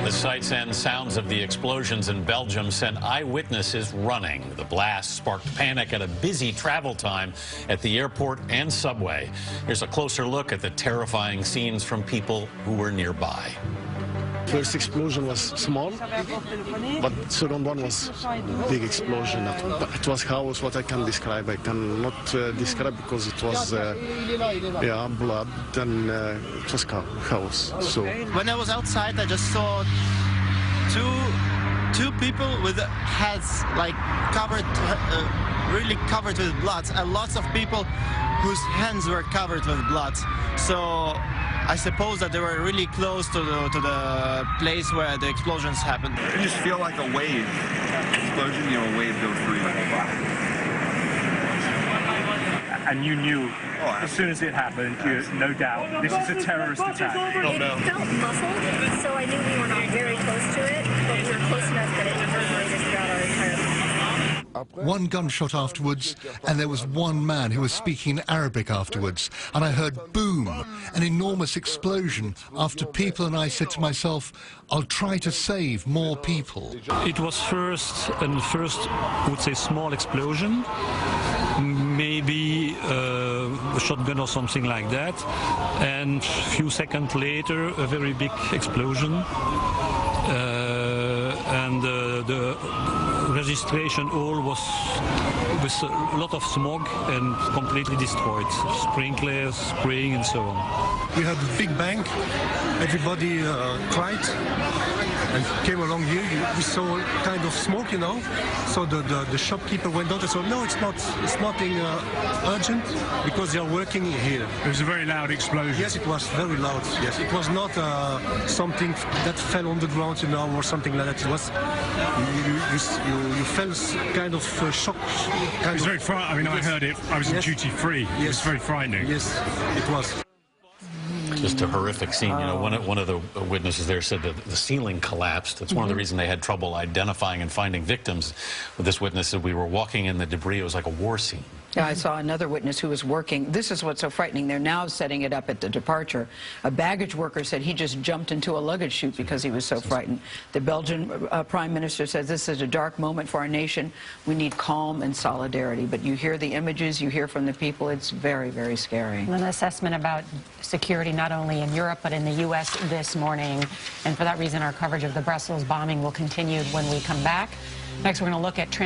The sights and sounds of the explosions in Belgium sent eyewitnesses running. The blast sparked panic at a busy travel time at the airport and subway. Here's a closer look at the terrifying scenes from people who were nearby. First explosion was small, but second one was big explosion. It was chaos. What I can describe, I cannot describe because it was blood and it was chaos. So when I was outside, I just saw two people with heads like covered, really covered with blood, and lots of people whose hands were covered with blood. So I suppose that they were really close to the place where the explosions happened. You just feel like a wave explosion, a wave goes through your body. And you knew as soon as it happened, no doubt, this is a terrorist attack. It felt muffled, so I knew we were not very close to it, but we were close enough that it reverberated throughout our entire life. One gunshot afterwards, and there was one man who was speaking Arabic afterwards, and I heard boom, an enormous explosion, after people, and I said to myself, I'll try to save more people. It was first, I would say, small explosion, maybe a shotgun or something like that, and a few seconds later, a very big explosion, and the registration hall was with a lot of smog and completely destroyed. Sprinklers, spraying and so on. We had a big bang, everybody cried and came along here. We saw kind of smoke, so the shopkeeper went out and said, no, it's nothing urgent because they are working here. It was a very loud explosion. Yes, it was very loud. Yes, it was not something that fell on the ground, or something like that. It was, you felt kind of shock. It was very frightening. I mean, I heard it. I was in duty free. Yes. It was very frightening. Yes, it was. Just a horrific scene. One of the witnesses there said that the ceiling collapsed. That's one of the reasons they had trouble identifying and finding victims. This witness said we were walking in the debris. It was like a war scene. Yeah, I saw another witness who was working. This is what's so frightening. They're now setting it up at the departure. A baggage worker said he just jumped into a luggage chute because he was so frightened. The Belgian Prime Minister says this is a dark moment for our nation. We need calm and solidarity. But you hear the images, you hear from the people. It's very, very scary. An assessment about security not only in Europe but in the U.S. this morning. And for that reason, our coverage of the Brussels bombing will continue when we come back. Next, we're going to look at